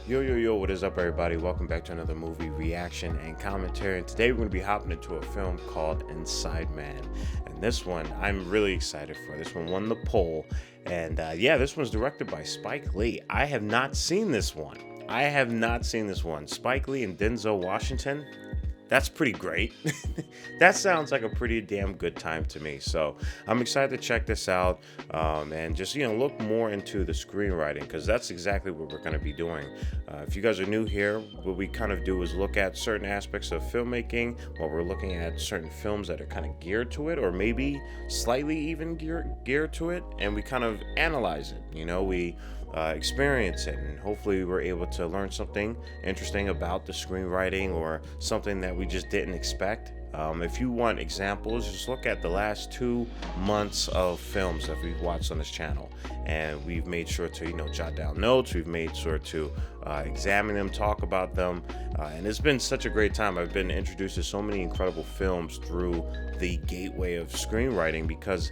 Yo, what is up, everybody? Welcome back to another movie reaction and commentary. And today we're going to be hopping into a film called Inside Man. And this one, I'm really excited for. This one won the poll. And this one's directed by Spike Lee. I have not seen this one. Spike Lee and Denzel Washington. That's pretty great. That sounds like a pretty damn good time to me. So I'm excited to check this out and just, look more into the screenwriting, because that's exactly what we're going to be doing. If you guys are new here, what we kind of do is look at certain aspects of filmmaking while we're looking at certain films that are kind of geared to it, or maybe slightly even geared to it, and we kind of analyze it. We experience it, and hopefully we're able to learn something interesting about the screenwriting or something that we just didn't expect. If you want examples, just look at the last 2 months of films that we've watched on this channel, and we've made sure to jot down notes. We've made sure to examine them, talk about them, and it's been such a great time. I've been introduced to so many incredible films through the gateway of screenwriting, because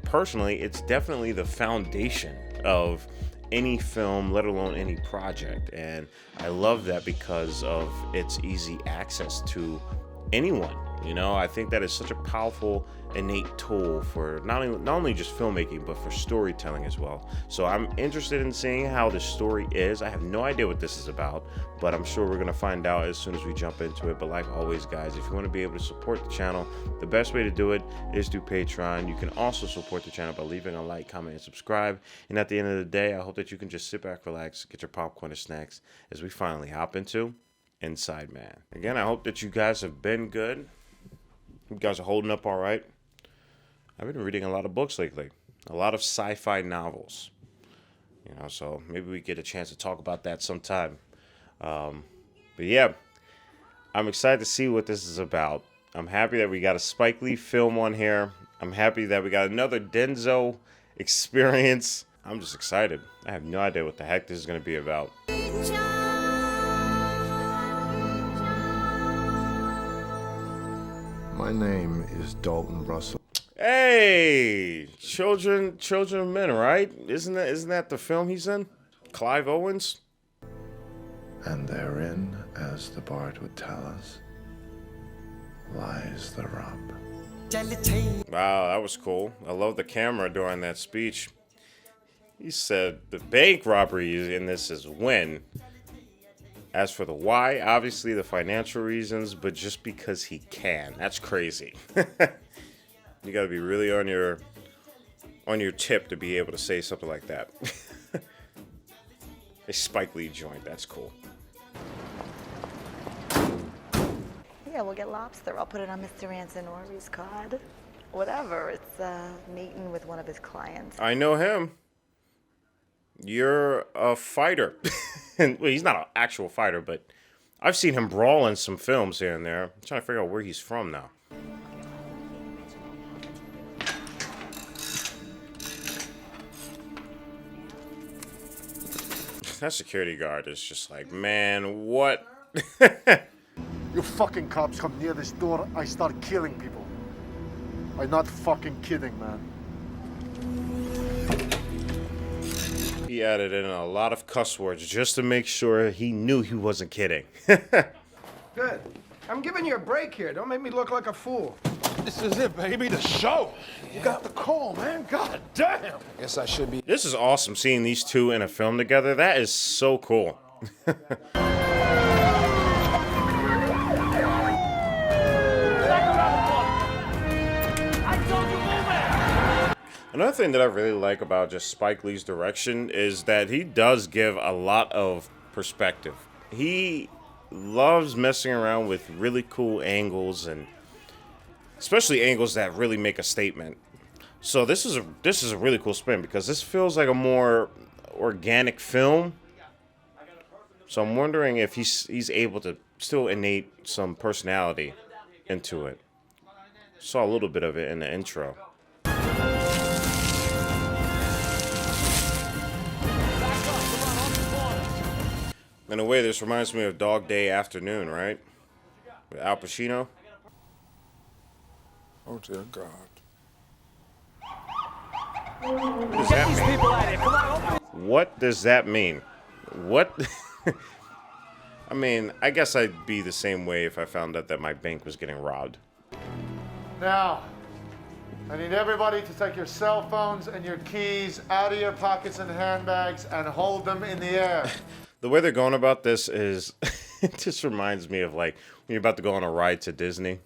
personally, it's definitely the foundation of any film, let alone any project. And I love that because of its easy access to anyone. I think that is such a powerful, innate tool for not only just filmmaking, but for storytelling as well. So I'm interested in seeing how the story is. I have no idea what this is about, but I'm sure we're going to find out as soon as we jump into it. But like always, guys, if you want to be able to support the channel, the best way to do it is through Patreon. You can also support the channel by leaving a like, comment, and subscribe. And at the end of the day, I hope that you can just sit back, relax, get your popcorn and snacks as we finally hop into Inside Man. Again, I hope that you guys have been good. You guys are holding up all right. I've been reading a lot of books lately, a lot of sci-fi novels, so maybe we get a chance to talk about that sometime. But yeah, I'm excited to see what this is about. I'm happy that we got a Spike Lee film on here. I'm happy that we got another Denzel experience. I'm just excited. I have no idea what the heck this is going to be about. My name is Dalton Russell. Hey, children of men, right? Isn't that the film he's in? Clive Owens? And therein, as the bard would tell us, lies the rub. Wow, that was cool. I love the camera during that speech. He said the bank robbery in this is win. As for the why, obviously the financial reasons, but just because he can. That's crazy. You gotta be really on your tip to be able to say something like that. A Spike Lee joint, that's cool. Yeah, we'll get lobster. I'll put it on Mr. Anzanori's cod. Whatever, it's meeting with one of his clients. I know him. You're a fighter. Well, he's not an actual fighter, but I've seen him brawl in some films here and there. I'm trying to figure out where he's from now. That security guard is just like, man, what? You fucking cops come near this door, I start killing people. I'm not fucking kidding, man. He added in a lot of cuss words just to make sure he knew he wasn't kidding. Good. I'm giving you a break here. Don't make me look like a fool. This is it, baby, the show. You got the call, man. God damn. Guess I should be. This is awesome, seeing these two in a film together. That is so cool. Another thing that I really like about just Spike Lee's direction is that he does give a lot of perspective. He loves messing around with really cool angles, and especially angles that really make a statement. So this is a really cool spin, because this feels like a more organic film. So I'm wondering if he's able to still innate some personality into it. Saw a little bit of it in the intro. In a way, this reminds me of Dog Day Afternoon, right? With Al Pacino. Oh, dear God. What does that mean? What does that mean? What? I mean, I guess I'd be the same way if I found out that my bank was getting robbed. Now, I need everybody to take your cell phones and your keys out of your pockets and handbags and hold them in the air. The way they're going about this is, it just reminds me of like when you're about to go on a ride to Disney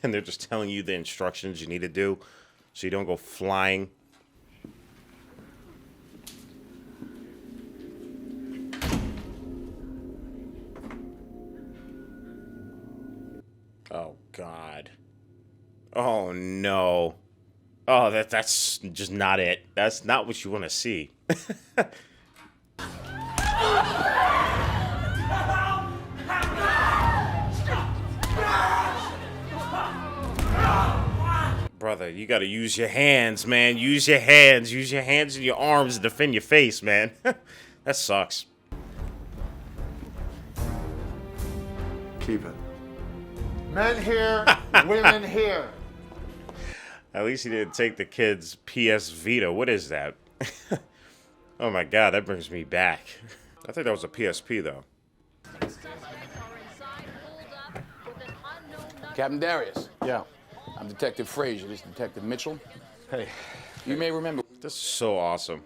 and they're just telling you the instructions you need to do so you don't go flying. Oh, God. Oh, no. Oh, that's just not it. That's not what you want to see. Brother, you got to use your hands, man. Use your hands. Use your hands and your arms to defend your face, man. That sucks. Keep it. Men here, women here. At least he didn't take the kid's PS Vita. What is that? Oh my God, that brings me back. I think that was a PSP though. Captain Darius. Yeah. I'm Detective Frazier. This is Detective Mitchell. Hey. You may remember. This is so awesome.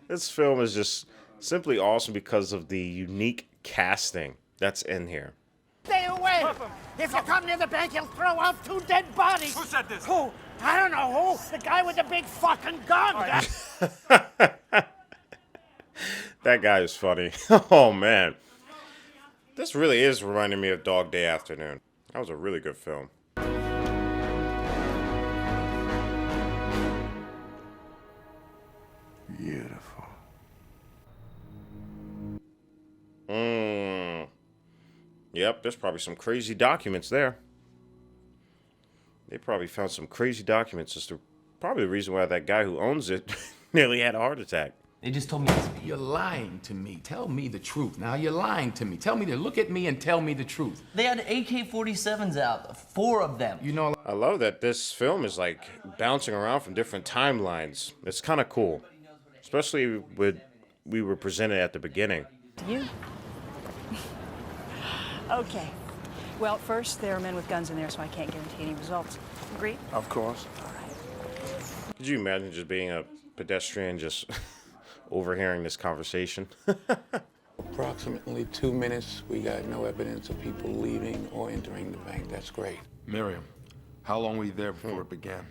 This film is just simply awesome because of the unique casting that's in here. Stay away! If you come near the bank, you'll throw out 2 dead bodies. Who said this? Who? I don't know who. The guy with the big fucking gun. That guy is funny. Oh man. This really is reminding me of Dog Day Afternoon. That was a really good film. Beautiful. Yep, there's probably some crazy documents there. They probably found some crazy documents. It's probably the reason why that guy who owns it nearly had a heart attack. They just told me it's me. You're lying to me. Tell me the truth. Now you're lying to me. Tell me to look at me and tell me the truth. They had AK-47s out, 4 of them. You know, I love that this film is like bouncing around from different timelines. It's kind of cool, especially with we were presented at the beginning. You? Okay. Well, first, there are men with guns in there, so I can't guarantee any results. Agreed? Of course. All right. Could you imagine just being a pedestrian, just overhearing this conversation? approximately 2 minutes. We got no evidence of people leaving or entering the bank. That's great. Miriam, how long were you there before it began?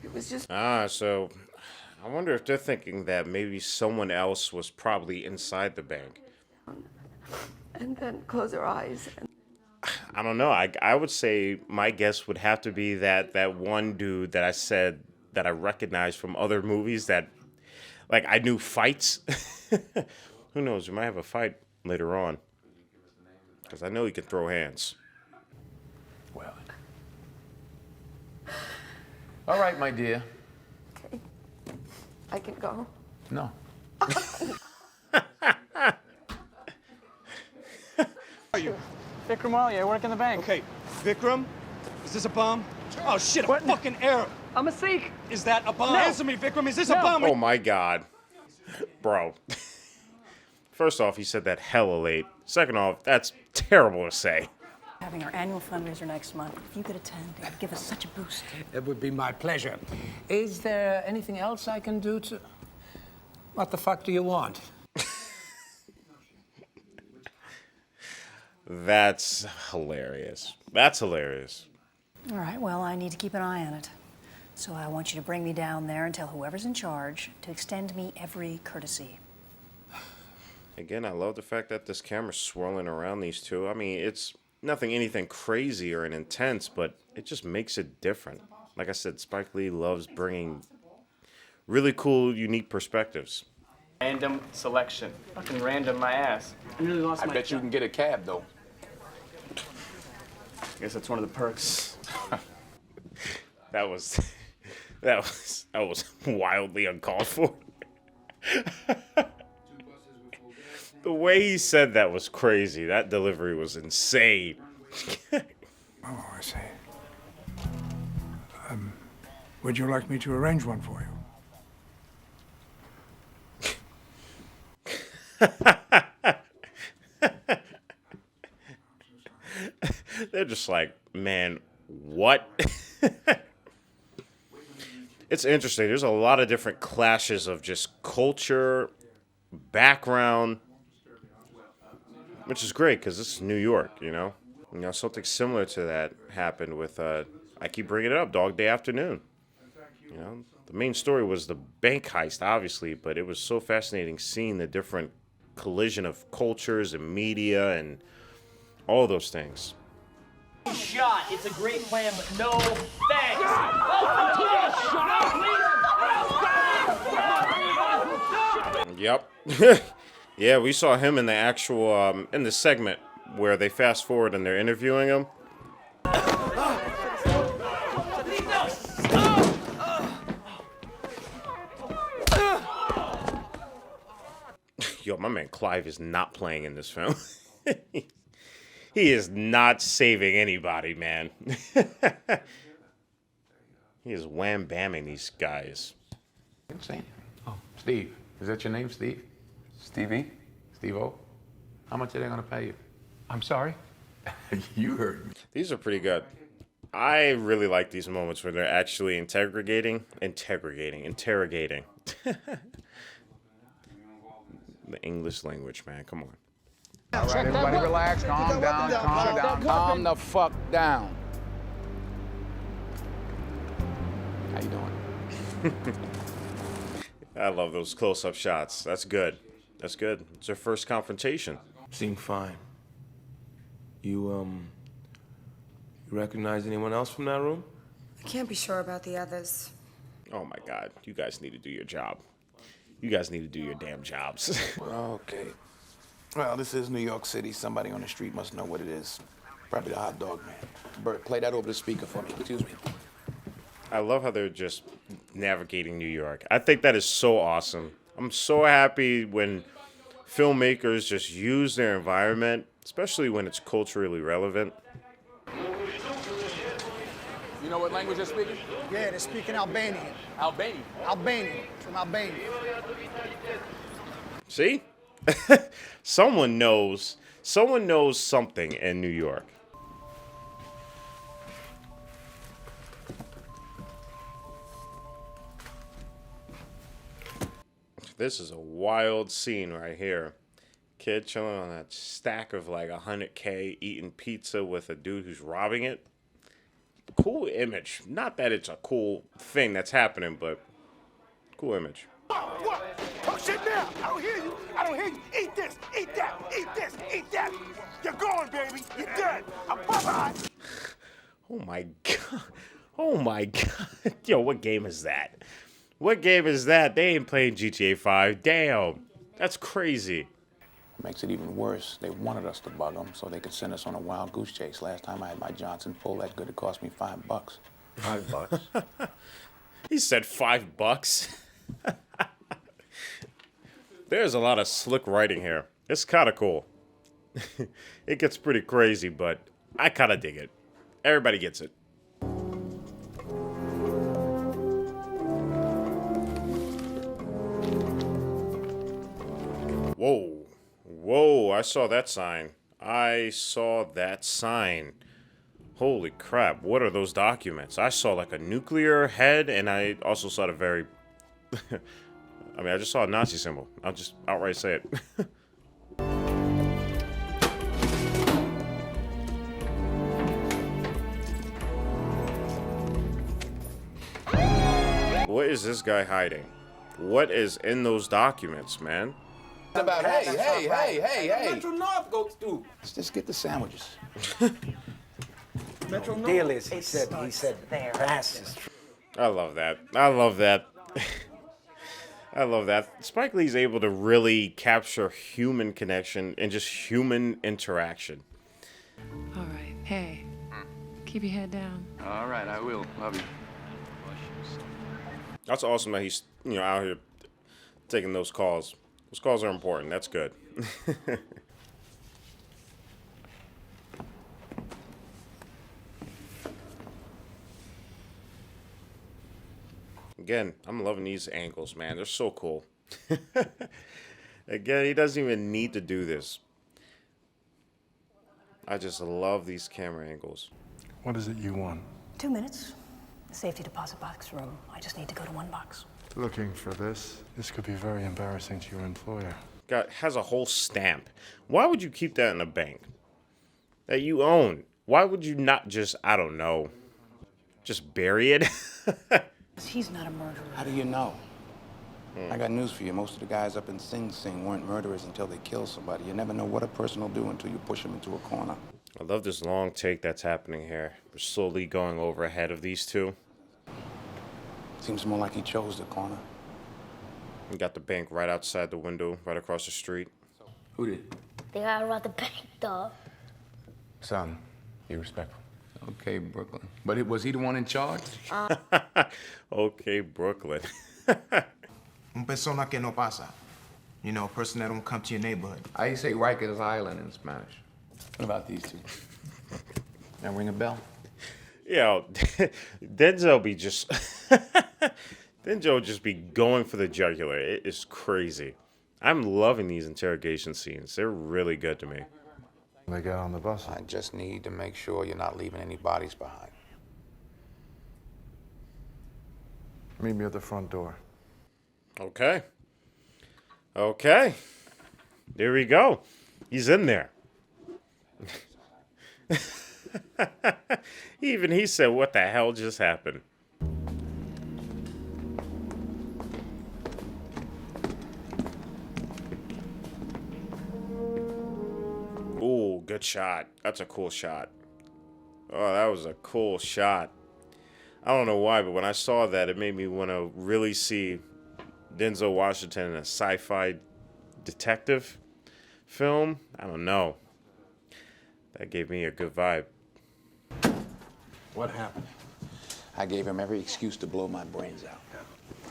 It was just So I wonder if they're thinking that maybe someone else was probably inside the bank. and then close our eyes. And I don't know. I would say my guess would have to be that one dude that I said that I recognized from other movies that, like, I knew fights. Who knows? We might have a fight later on. Because I know he can throw hands. Well. All right, my dear. okay, I can go. No. Vikram Wali, I work in the bank. Okay, Vikram, is this a bomb? Oh shit, a fucking Arab. I'm a Sikh. Is that a bomb? No. Answer me, Vikram, is this a No. bomb? Oh my God. Bro. First off, he said that hella late. Second off, that's terrible to say. Having our annual fundraiser next month. If you could attend, it would give us such a boost. It would be my pleasure. Is there anything else I can do to... What the fuck do you want? That's hilarious. That's hilarious. All right, well, I need to keep an eye on it. So I want you to bring me down there and tell whoever's in charge to extend me every courtesy. Again, I love the fact that this camera's swirling around these two. I mean, it's anything crazy or intense, but it just makes it different. Like I said, Spike Lee loves bringing really cool, unique perspectives. Random selection. Fucking random my ass. I nearly lost I my bet you can get a cab, though. I guess that's one of the perks. That was wildly uncalled for. The way he said that was crazy. That delivery was insane. Oh, I see. Would you like me to arrange one for you? just like, man, what? It's interesting. There's a lot of different clashes of just culture, background, which is great because this is New York, you know? You know, something similar to that happened with, I keep bringing it up, Dog Day Afternoon. You know, the main story was the bank heist, obviously, but it was so fascinating seeing the different collision of cultures and media and all those things. Shot. It's a great plan, but no thanks. Yep. Yeah, we saw him in the actual, in the segment where they fast forward and they're interviewing him. Yo, my man Clive is not playing in this film. He is not saving anybody, man. He is wham-bamming these guys. Insane. Oh, Steve. Is that your name, Steve? Stevie? Steve-O? How much are they going to pay you? I'm sorry? You heard me. These are pretty good. I really like these moments where they're actually interrogating. The English language, man. Come on. All right, everybody relax. Calm down, calm down. Calm the fuck down. How you doing? I love those close-up shots. That's good. That's good. It's their first confrontation. Seemed fine. You recognize anyone else from that room? I can't be sure about the others. Oh my God. You guys need to do your job. You guys need to do your damn jobs. Okay. Well, this is New York City. Somebody on the street must know what it is. Probably the hot dog man. Bert, play that over the speaker for me. Excuse me. I love how they're just navigating New York. I think that is so awesome. I'm so happy when filmmakers just use their environment, especially when it's culturally relevant. You know what language they're speaking? Yeah, they're speaking Albanian. Albanian. Albanian. From Albania. See? Someone knows something in New York. This is a wild scene right here. Kid chilling on that stack of like $100K, eating pizza with a dude who's robbing it. Cool image. Not that it's a cool thing that's happening, but cool image. What? Oh shit now! I don't hear you! I don't hear you! Eat this! Eat that! Eat this! Eat that! You're gone, baby! You're dead! Bye-bye! Oh my God. Oh my God. Yo, what game is that? What game is that? They ain't playing GTA 5. Damn. That's crazy. Makes it even worse. They wanted us to bug them so they could send us on a wild goose chase. Last time I had my Johnson pull that good, it cost me $5. $5? He said $5. There's a lot of slick writing here. It's kind of cool. It gets pretty crazy, but I kind of dig it. Everybody gets it. Whoa. Whoa, I saw that sign. I saw that sign. Holy crap, what are those documents? I saw like a nuclear head, and I also saw the very... I mean, I just saw a Nazi symbol. I'll just outright say it. What is this guy hiding? What is in those documents, man? About hey. Metro North goes through. Let's just get the sandwiches. Metro North. Deal is, he said, fastest. I love that. I love that. I love that. Spike Lee's able to really capture human connection and just human interaction. All right. Hey, keep your head down. All right, I will. Love you. That's awesome that he's, out here taking those calls. Those calls are important. That's good. Again, I'm loving these angles, man. They're so cool. Again, he doesn't even need to do this. I just love these camera angles. What is it you want? 2 minutes. The safety deposit box room. I just need to go to one box. Looking for this? This could be very embarrassing to your employer. Has a whole stamp. Why would you keep that in a bank that you own? Why would you not just, I don't know, just bury it? He's not a murderer. How do you know? I got news for you. Most of the guys up in Sing Sing weren't murderers until they kill somebody. You never know what a person will do until you push them into a corner. I love this long take that's happening here. We're slowly going over ahead of these two. Seems more like he chose the corner. We got the bank right outside the window, right across the street. Who did? They gotta rob the bank, dog. Son, be respectful. Okay, Brooklyn. But was he the one in charge? Okay, Brooklyn. Un persona que no pasa. You know, a person that don't come to your neighborhood. How you say Rikers Island in Spanish? What about these two? That ring a bell? Yo, Denzel be just... Denzel just be going for the jugular. It is crazy. I'm loving these interrogation scenes. They're really good to me. They get on the bus. I just need to make sure you're not leaving any bodies behind. Meet me at the front door. Okay. Okay. There we go. He's in there. Even he said, what the hell just happened? Ooh, good shot. That's a cool shot. Oh, that was a cool shot. I don't know why, but when I saw that, it made me want to really see Denzel Washington in a sci-fi detective film. I don't know. That gave me a good vibe. What happened? I gave him every excuse to blow my brains out.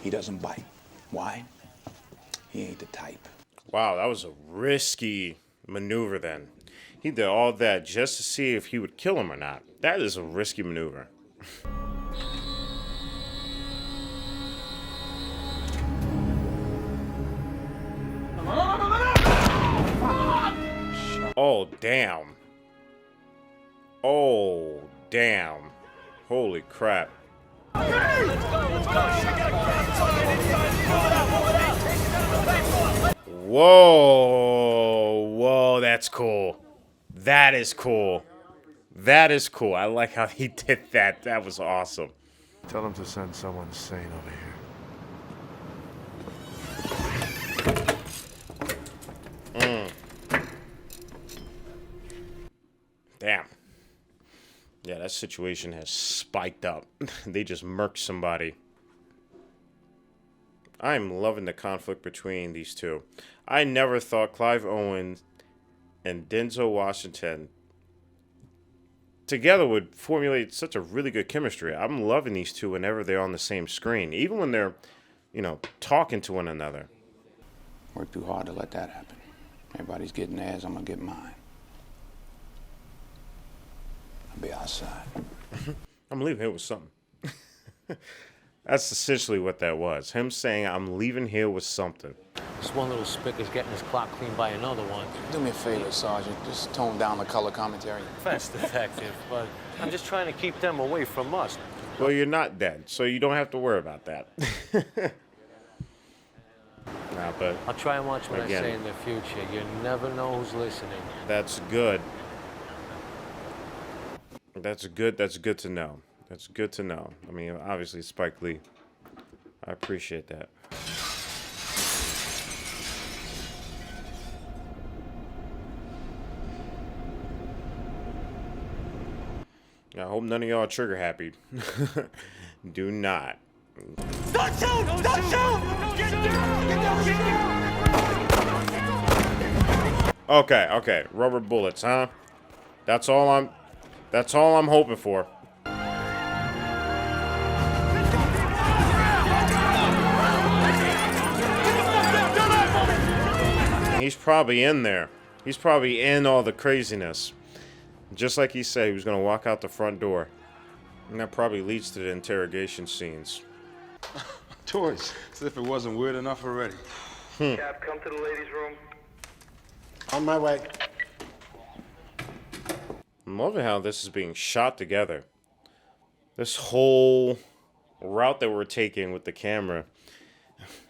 He doesn't bite. Why? He ain't the type. Wow, that was a risky maneuver then. He did all that just to see if he would kill him or not. That is a risky maneuver. Oh, damn. Oh, damn. Holy crap. Whoa. Whoa, that's cool. That is cool. That is cool. I like how he did that. That was awesome. Tell him to send someone sane over here. Damn. Yeah, that situation has spiked up. They just murked somebody. I'm loving the conflict between these two. I never thought Clive Owen and Denzel Washington together would formulate such a really good chemistry. I'm loving these two whenever they're on the same screen, even when they're, you know, talking to one another. Work too hard to let that happen. Everybody's getting theirs, I'm gonna get mine. I'll be outside. I'm leaving here with something. That's essentially what that was. Him saying, I'm leaving here with something. This one little spick is getting his clock cleaned by another one. Do me a favor, Sergeant. Just tone down the color commentary. Thanks, Detective, but I'm just trying to keep them away from us. Well, you're not dead, so you don't have to worry about that. Nah, but I'll try and watch what again, I say in the future. You never know who's listening. That's good. That's good. That's good to know. That's good to know. I mean, obviously, Spike Lee. I appreciate that. I hope none of y'all are trigger happy. Do not. Don't shoot! Don't shoot! Get down! Get down! Get down! Okay, okay. Rubber bullets, huh? That's all I'm hoping for. He's probably in there. He's probably in all the craziness. Just like he said, he was going to walk out the front door. And that probably leads to the interrogation scenes. Toys, as if it wasn't weird enough already. Cap, come to the ladies' room. On my way. I'm loving how this is being shot together. This whole route that we're taking with the camera,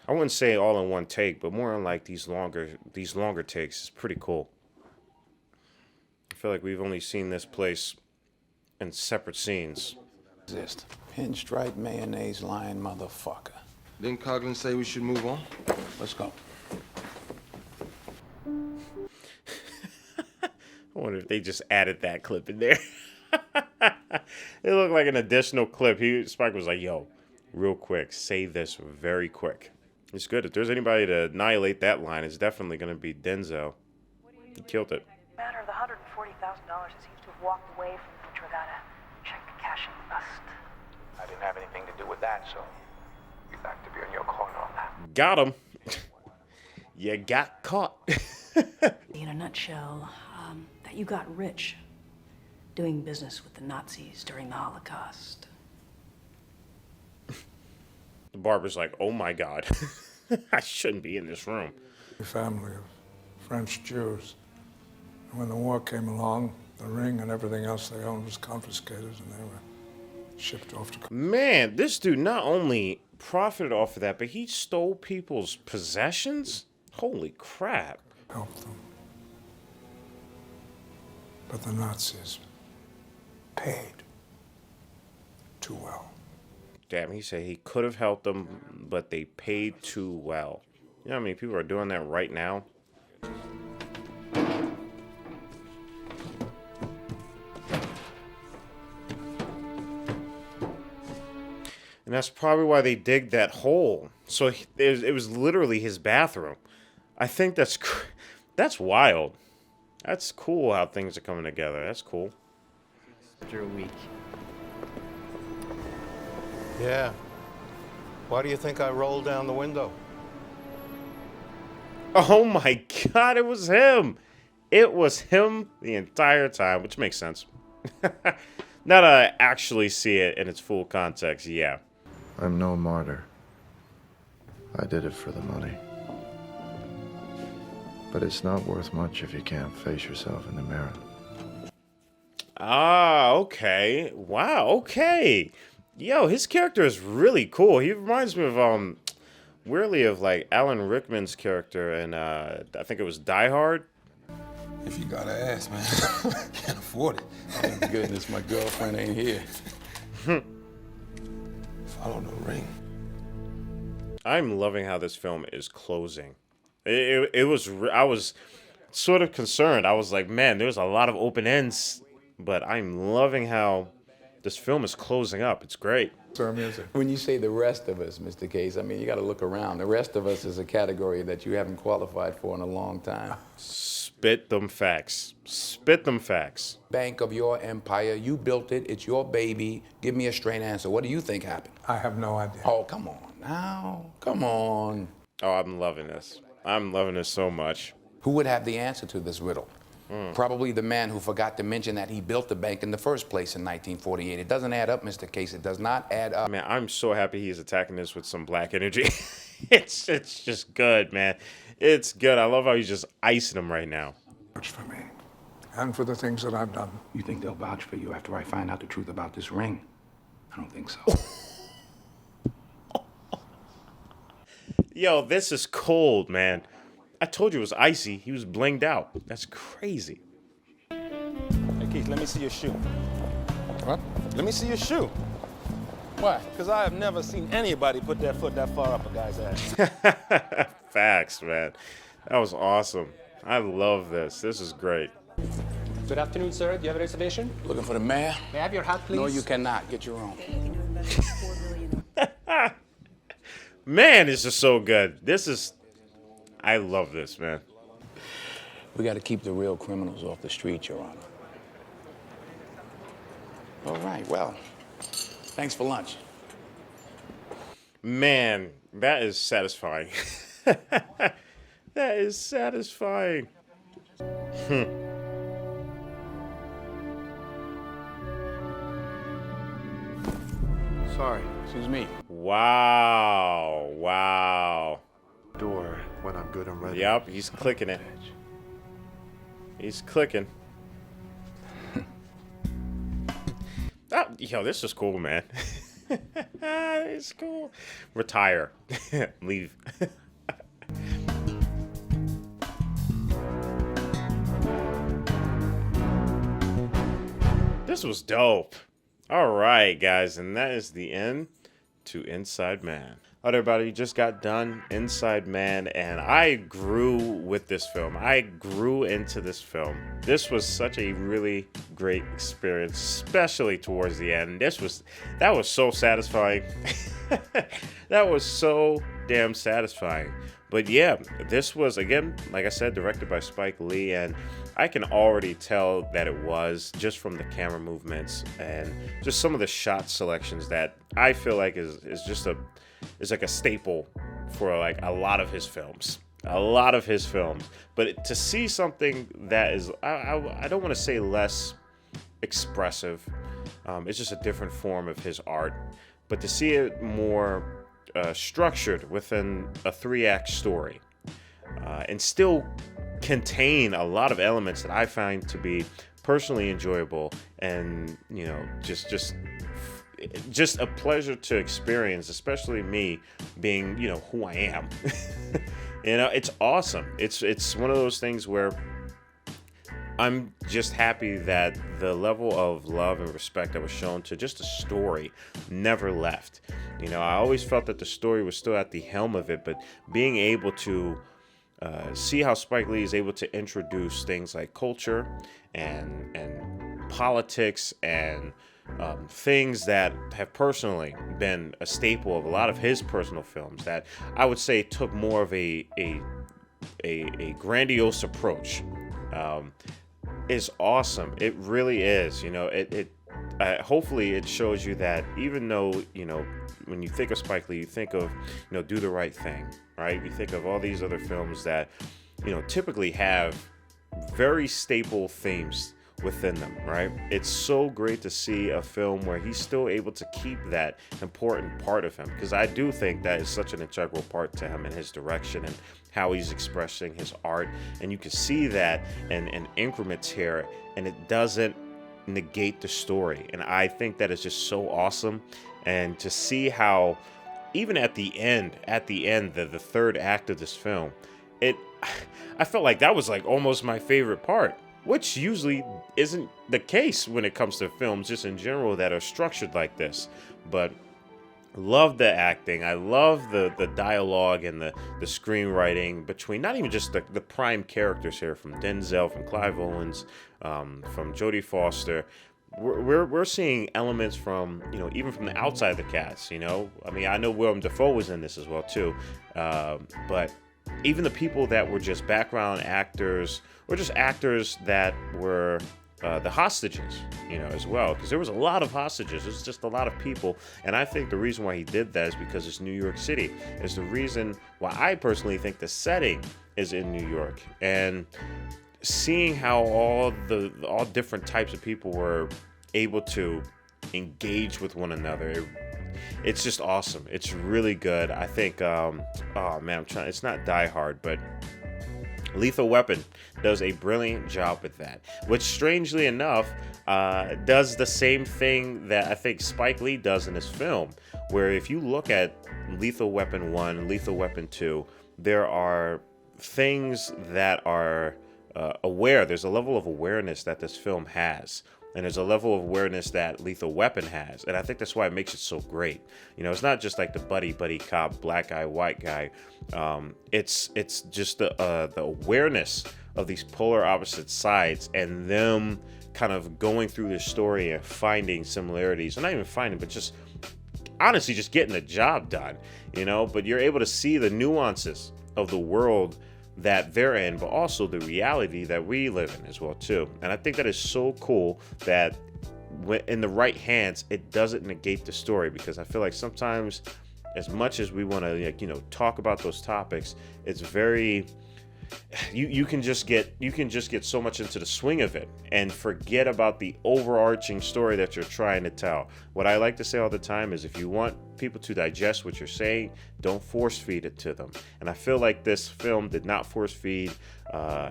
I wouldn't say all in one take, but more on like these longer takes is pretty cool. I feel like we've only seen this place in separate scenes. Exist. Pinstripe mayonnaise lying motherfucker. Didn't Coughlin say we should move on? Let's go. I wonder if they just added that clip in there. It looked like an additional clip. Spike was like, yo, real quick, say this very quick. It's good. If there's anybody to annihilate that line, it's definitely going to be Denzel. He killed it. Matter of the $140,000 that seems to have walked away from the Dragata. Check the cashing bust. I didn't have anything to do with that, so you'd like to be on your corner on that. Got him. You got caught. In a nutshell, that you got rich doing business with the Nazis during the Holocaust. The barber's like, oh my God, I shouldn't be in this room. A family of French Jews. And when the war came along, the ring and everything else they owned was confiscated and they were shipped off to... Man, this dude not only profited off of that, but he stole people's possessions? Holy crap. Helped them. But the Nazis paid too well. Damn, he said he could have helped them, but they paid too well. You know how many people are doing that right now? And that's probably why they digged that hole. So it was literally his bathroom. I think that's wild. That's cool how things are coming together. That's cool. After a week. Yeah. Why do you think I rolled down the window? Oh my God, it was him. It was him the entire time, which makes sense. Now that I actually see it in its full context, yeah. I'm no martyr. I did it for the money. But it's not worth much if you can't face yourself in the mirror. Ah, okay. Wow, okay. Yo, his character is really cool. He reminds me of, weirdly, of like Alan Rickman's character in, I think it was Die Hard. If you gotta ask, man, can't afford it. Thank goodness my girlfriend ain't here. Follow the ring. I'm loving how this film is closing. I was sort of concerned. I was like, man, there's a lot of open ends, but I'm loving how this film is closing up. It's great. When you say the rest of us, Mr. Case, I mean, you got to look around. The rest of us is a category that you haven't qualified for in a long time. Spit them facts. Spit them facts. Bank of your empire. You built it. It's your baby. Give me a straight answer. What do you think happened? I have no idea. Oh, come on now. Come on. Oh, I'm loving this. I'm loving this so much. Who would have the answer to this riddle? Probably the man who forgot to mention that he built the bank in the first place in 1948. It doesn't add up, Mr. Case. It does not add up. Man, I'm so happy he's attacking this with some black energy. It's just good, man. It's good. I love how he's just icing him right now. Much for me. And for the things that I've done. You think they'll vouch for you after I find out the truth about this ring? I don't think so. Yo, this is cold, man. I told you it was icy. He was blinged out. That's crazy. Hey, Keith, let me see your shoe. What? Let me see your shoe. Why? Because I have never seen anybody put their foot that far up a guy's ass. Facts, man. That was awesome. I love this. This is great. Good afternoon, sir. Do you have a reservation? Looking for the mayor? May I have your hat, please? No, you cannot. Get your own. Man, this is so good. I love this, man. We got to keep the real criminals off the street, Your Honor. All right, well, thanks for lunch. Man, that is satisfying. That is satisfying. Sorry. Excuse me. Wow. Wow. Door when I'm good and ready. Yep, he's clicking it. He's clicking. Yo, this is cool, man. It's cool. Retire. Leave. This was dope. All right, guys, and that is the end to Inside Man. All right, everybody, just got done Inside Man, and I grew with this film. I grew into this film. This was such a really great experience, especially towards the end. That was so satisfying. That was so damn satisfying. But yeah, this was, again, like I said, directed by Spike Lee, and I can already tell that it was just from the camera movements and just some of the shot selections that I feel like is like a staple for like a lot of his films. But to see something that is, I don't want to say less expressive, it's just a different form of his art, but to see it more structured within a 3-act story and still contain a lot of elements that I find to be personally enjoyable and, you know, just a pleasure to experience, especially me being, you know, who I am. You know, it's awesome. It's one of those things where I'm just happy that the level of love and respect that was shown to just the story never left. You know, I always felt that the story was still at the helm of it, but being able to see how Spike Lee is able to introduce things like culture and politics and things that have personally been a staple of a lot of his personal films that I would say took more of a grandiose approach is awesome. It really is. You know, hopefully it shows you that even though, you know, when you think of Spike Lee, you think of, you know, Do the Right Thing, right? You think of all these other films that, you know, typically have very staple themes within them, right? It's so great to see a film where he's still able to keep that important part of him, because I do think that is such an integral part to him and his direction and how he's expressing his art, and you can see that in increments here, and it doesn't negate the story, and I think that is just so awesome. And to see how even at the end, the third act of this film, I felt like that was like almost my favorite part, which usually isn't the case when it comes to films just in general that are structured like this. But love the acting. I love the dialogue and the screenwriting between not even just the prime characters here, from Denzel, from Clive Owens, from Jodie Foster. We're seeing elements from, you know, even from the outside of the cast, you know. I mean, I know Willem Dafoe was in this as well too, but even the people that were just background actors or just actors that were the hostages, you know, as well, because there was a lot of hostages. There's just a lot of people, and I think the reason why he did that is because it's New York City. It's the reason why I personally think the setting is in New York, and seeing how all different types of people were able to engage with one another, it's just awesome. It's really good. I think, oh man, it's not Die Hard, but Lethal Weapon does a brilliant job with that, which strangely enough does the same thing that I think Spike Lee does in this film, where if you look at Lethal Weapon 1 and Lethal Weapon 2, there are things that are there's a level of awareness that this film has, and there's a level of awareness that Lethal Weapon has, and I think that's why it makes it so great. You know, it's not just like the buddy cop, black guy, white guy. It's just the awareness of these polar opposite sides and them kind of going through the story and finding similarities, and not even finding, but just honestly just getting the job done, you know. But you're able to see the nuances of the world that they're in, but also the reality that we live in as well too. And I think that is so cool that in the right hands, it doesn't negate the story, because I feel like sometimes, as much as we want to, like, you know, talk about those topics, it's very you can just get so much into the swing of it and forget about the overarching story that you're trying to tell. What I like to say all the time is, if you want people to digest what you're saying, don't force feed it to them. And I feel like this film did not force feed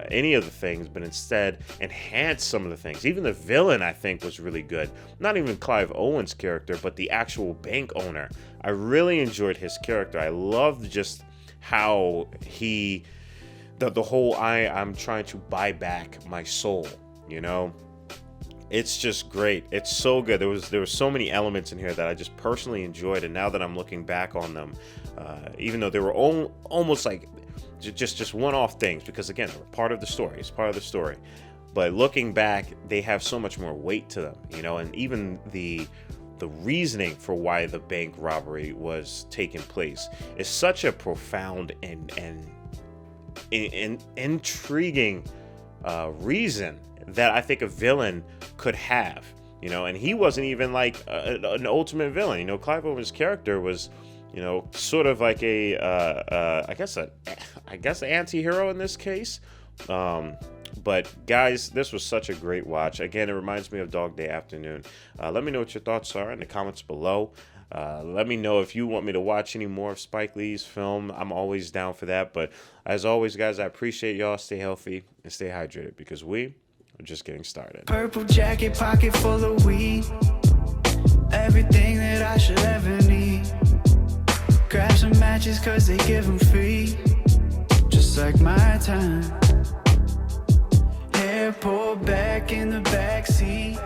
any of the things, but instead enhanced some of the things. Even the villain, I think, was really good. Not even Clive Owen's character, but the actual bank owner. I really enjoyed his character. I loved just how he, the whole I'm trying to buy back my soul, you know? It's just great. It's so good. There was so many elements in here that I just personally enjoyed, and now that I'm looking back on them, even though they were almost like just one-off things, because again, they were part of the story. It's part of the story. But looking back, they have so much more weight to them, you know, and even the reasoning for why the bank robbery was taking place is such a profound and intriguing reason that I think a villain could have, you know. And he wasn't even like an ultimate villain, you know. Clive Owen's character was, you know, sort of like I guess an anti-hero in this case. But guys, this was such a great watch. Again, it reminds me of Dog Day Afternoon. Let me know what your thoughts are in the comments below. Let me know if you want me to watch any more of Spike Lee's film. I'm always down for that. But as always, guys, I appreciate y'all. Stay healthy and stay hydrated, because we are just getting started. Purple jacket, pocket full of weed. Everything that I should ever need. Grab some matches, cause they give them free. Just like my time. Hair pulled back in the backseat.